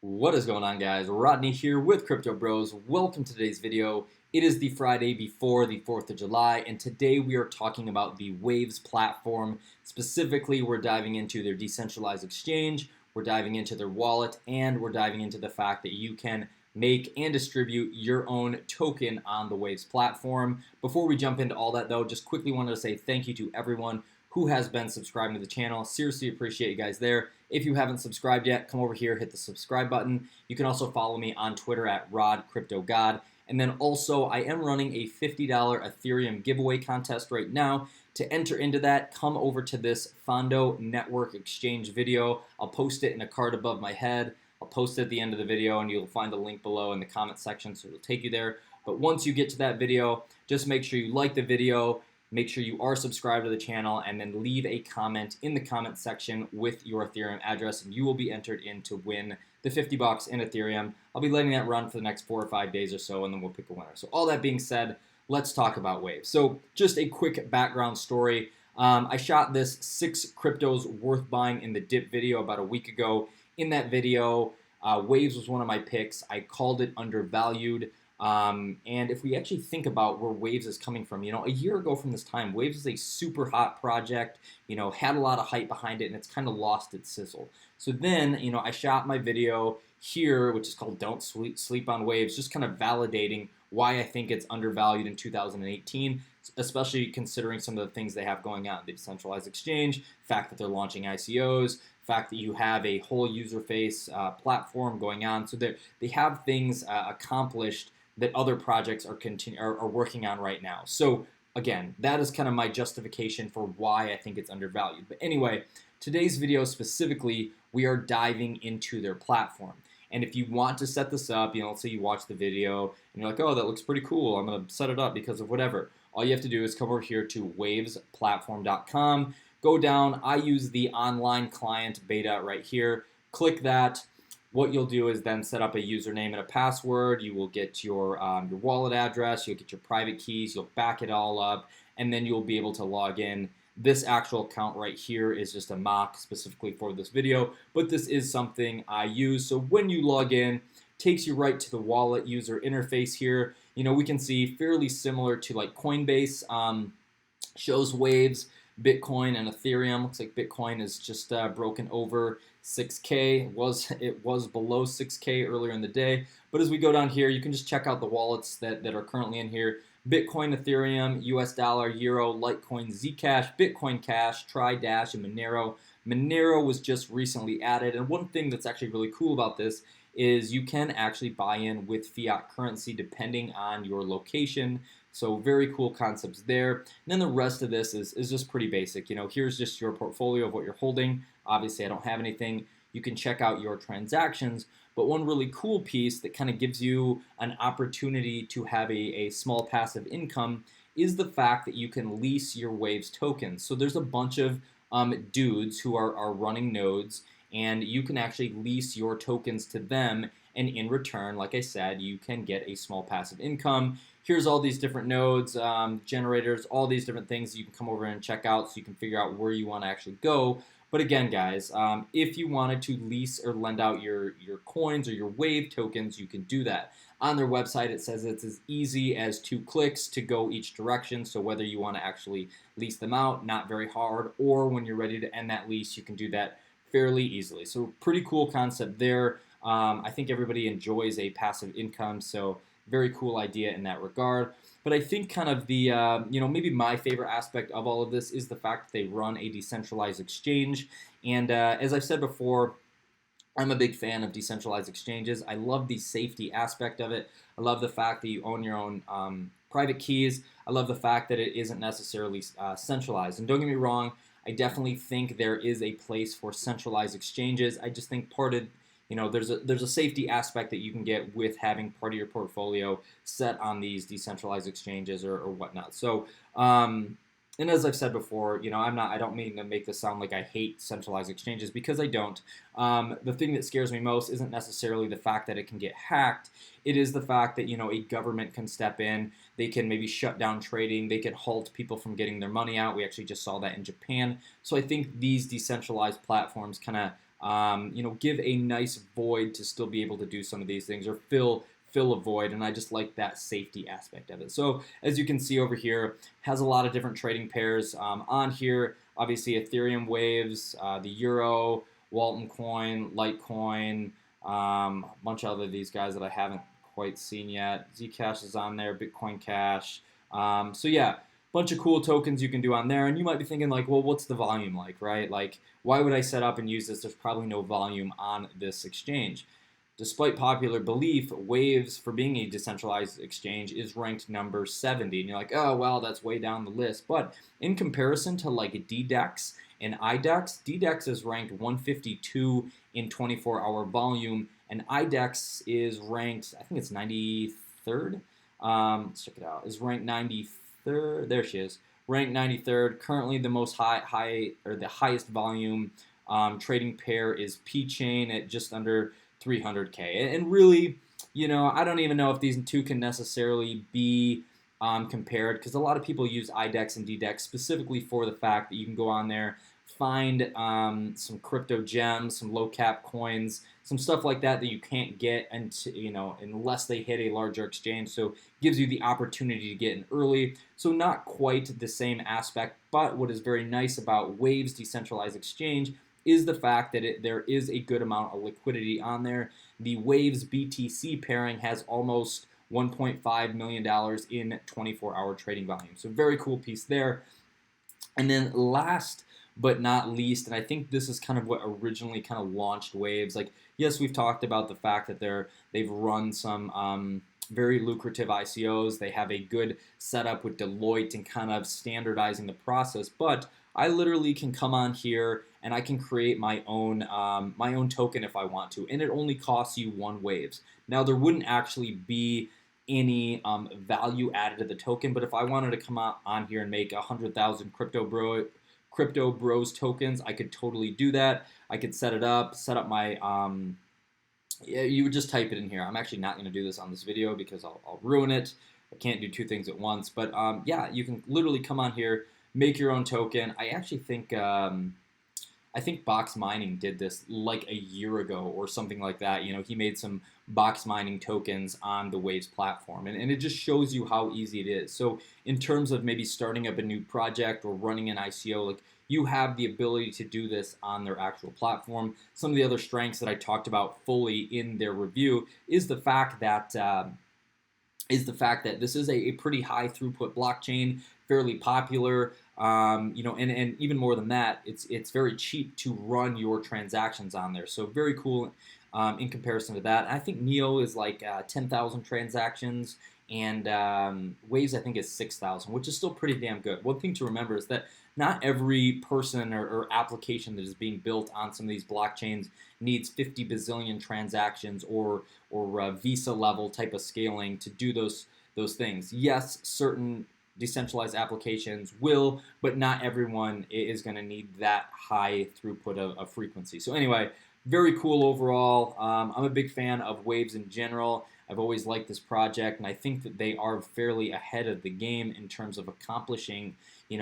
What is going on, guys? Rodney here with Crypto Bros. Welcome to today's video. It is the Friday before the 4th of July, and today we are talking about the Waves platform. Specifically, we're diving into their decentralized exchange, we're diving into their wallet, and we're diving into the fact that you can make and distribute your own token on the Waves platform. Before we jump into all that, though, just quickly wanted to say thank you to everyone who has been subscribing to the channel. Seriously appreciate you guys there. If you haven't subscribed yet, come over here, hit the subscribe button. You can also follow me on Twitter at RodCryptoGod. And then also, I am running a $50 Ethereum giveaway contest right now. To enter into that, come over to this Fondo Network Exchange video. I'll post it in a card above my head. I'll post it at the end of the video, and you'll find a link below in the comment section, so it'll take you there. But once you get to that video, just make sure you like the video, make sure you are subscribed to the channel, and then leave a comment in the comment section with your Ethereum address, and you will be entered in to win the 50 bucks in Ethereum. I'll be letting that run for the next 4 or 5 days or so, and then we'll pick a winner. So all that being said, let's talk about Waves. So just a quick background story. I shot this 6 cryptos worth buying in the dip video about a week ago. In that video, Waves was one of my picks. I called it undervalued. And if we actually think about where Waves is coming from, a year ago from this time, Waves is a super hot project, had a lot of hype behind it, and it's kind of lost its sizzle. So then, I shot my video here, which is called Don't Sleep on Waves, just kind of validating why I think it's undervalued in 2018, especially considering some of the things they have going on. The decentralized exchange, fact that they're launching ICOs, fact that you have a whole user face platform going on. So they have things accomplished that other projects are working on right now. So again, that is kind of my justification for why I think it's undervalued. But anyway, today's video specifically, we are diving into their platform. And if you want to set this up, let's say you watch the video and you're like, oh, that looks pretty cool, I'm gonna set it up because of whatever. All you have to do is come over here to wavesplatform.com, go down, I use the online client beta right here, click that. What you'll do is then set up a username and a password. You will get your wallet address, you'll get your private keys, you'll back it all up, and then you'll be able to log in. This actual account right here is just a mock specifically for this video, but this is something I use. So when you log in, takes you right to the wallet user interface here. We can see fairly similar to like Coinbase, shows Waves, Bitcoin, and Ethereum. Looks like Bitcoin is just broken over 6K. It was below 6K earlier in the day. But as we go down here, you can just check out the wallets that are currently in here. Bitcoin, Ethereum, US dollar, Euro, Litecoin, Zcash, Bitcoin Cash, TriDash, and Monero. Monero was just recently added. And one thing that's actually really cool about this is you can actually buy in with fiat currency depending on your location. So very cool concepts there. And then the rest of this is just pretty basic. Here's just your portfolio of what you're holding. Obviously, I don't have anything. You can check out your transactions. But one really cool piece that kind of gives you an opportunity to have a small passive income is the fact that you can lease your Waves tokens. So there's a bunch of dudes who are running nodes, and you can actually lease your tokens to them, and in return, like I said, you can get a small passive income. Here's all these different nodes, generators, all these different things you can come over and check out so you can figure out where you want to actually go. But again, guys, if you wanted to lease or lend out your coins or your Wave tokens, you can do that. On their website, it says it's as easy as 2 clicks to go each direction. So whether you want to actually lease them out, not very hard, or when you're ready to end that lease, you can do that fairly easily. So pretty cool concept there. I think everybody enjoys a passive income, so very cool idea in that regard. But I think kind of the, maybe my favorite aspect of all of this is the fact that they run a decentralized exchange. And as I've said before, I'm a big fan of decentralized exchanges. I love the safety aspect of it. I love the fact that you own your own private keys. I love the fact that it isn't necessarily centralized. And don't get me wrong, I definitely think there is a place for centralized exchanges. I just think part of there's a safety aspect that you can get with having part of your portfolio set on these decentralized exchanges or whatnot. So, and as I've said before, I don't mean to make this sound like I hate centralized exchanges, because I don't. The thing that scares me most isn't necessarily the fact that it can get hacked. It is the fact that, a government can step in. They can maybe shut down trading. They can halt people from getting their money out. We actually just saw that in Japan. So I think these decentralized platforms kind of give a nice void to still be able to do some of these things, or fill a void, and I just like that safety aspect of it. So as you can see over here, has a lot of different trading pairs on here. Obviously Ethereum, Waves, the Euro, Walton Coin, Litecoin, a bunch of other these guys that I haven't quite seen yet. Zcash is on there, Bitcoin Cash. So yeah, bunch of cool tokens you can do on there, and you might be thinking like, well, what's the volume like, right? Like, why would I set up and use this? There's probably no volume on this exchange. Despite popular belief, Waves, for being a decentralized exchange, is ranked number 70. And you're like, oh, well, that's way down the list. But in comparison to like DEX and Idex, DEX is ranked 152 in 24-hour volume, and Idex is ranked, I think it's 93rd. Let's check it out. Is ranked 93rd. There she is. Ranked 93rd. Currently, the most the highest volume trading pair is P-Chain at just under 300K. And really, I don't even know if these two can necessarily be compared, because a lot of people use Idex and DEX specifically for the fact that you can go on there, find some crypto gems, some low cap coins, some stuff like that you can't get unless they hit a larger exchange. So gives you the opportunity to get in early. So not quite the same aspect, but what is very nice about Waves Decentralized Exchange is the fact that there is a good amount of liquidity on there. The Waves BTC pairing has almost $1.5 million in 24-hour trading volume. So very cool piece there. And then last but not least, and I think this is kind of what originally kind of launched Waves. Like, yes, we've talked about the fact that they've run some very lucrative ICOs. They have a good setup with Deloitte and kind of standardizing the process. But I literally can come on here and I can create my own token if I want to, and it only costs you 1 Waves. Now there wouldn't actually be any value added to the token, but if I wanted to come on here and make 100,000 Crypto Bros tokens, I could totally do that. I could set up my yeah, you would just type it in here. I'm actually not going to do this on this video because I'll ruin it. I can't do 2 things at once. But yeah, you can literally come on here, make your own token. I actually think Box Mining did this like a year ago or something like that. He made some Box Mining tokens on the Waves platform, and it just shows you how easy it is. So in terms of maybe starting up a new project or running an ICO, like, you have the ability to do this on their actual platform. Some of the other strengths that I talked about fully in their review is the fact that this is a pretty high throughput blockchain, fairly popular, and even more than that, it's very cheap to run your transactions on there. So very cool in comparison to that. I think Neo is like 10,000 transactions, and Waves I think is 6,000, which is still pretty damn good. One thing to remember is that not every person or application that is being built on some of these blockchains needs 50 bazillion transactions or Visa level type of scaling to do those things. Yes, certain decentralized applications will, but not everyone is going to need that high throughput of frequency. So anyway, very cool overall. I'm a big fan of Waves in general. I've always liked this project, and I think that they are fairly ahead of the game in terms of accomplishing,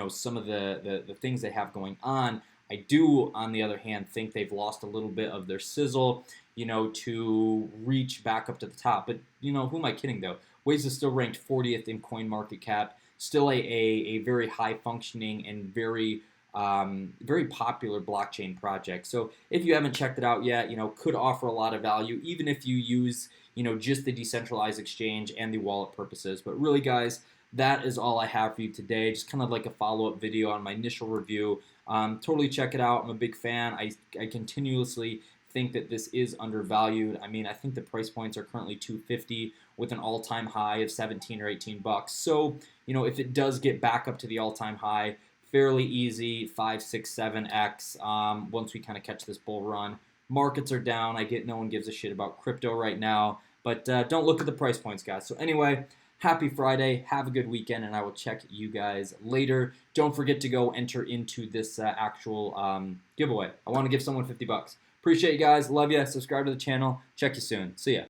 some of the things they have going on. I do, on the other hand, think they've lost a little bit of their sizzle, to reach back up to the top. But, who am I kidding, though? Waves is still ranked 40th in CoinMarketCap, still a very high-functioning and very popular blockchain project. So if you haven't checked it out yet, could offer a lot of value, even if you use, just the decentralized exchange and the wallet purposes. But really, guys, that is all I have for you today. Just kind of like a follow-up video on my initial review. Totally check it out. I'm a big fan. I continuously think that this is undervalued. I mean, I think the price points are currently $250 with an all-time high of 17 or 18 bucks. So, if it does get back up to the all-time high, fairly easy, 5, 6, 7x once we kind of catch this bull run. Markets are down. I get no one gives a shit about crypto right now, but don't look at the price points, guys. So anyway, happy Friday. Have a good weekend, and I will check you guys later. Don't forget to go enter into this actual giveaway. I want to give someone 50 bucks. Appreciate you guys. Love you. Subscribe to the channel. Check you soon. See ya.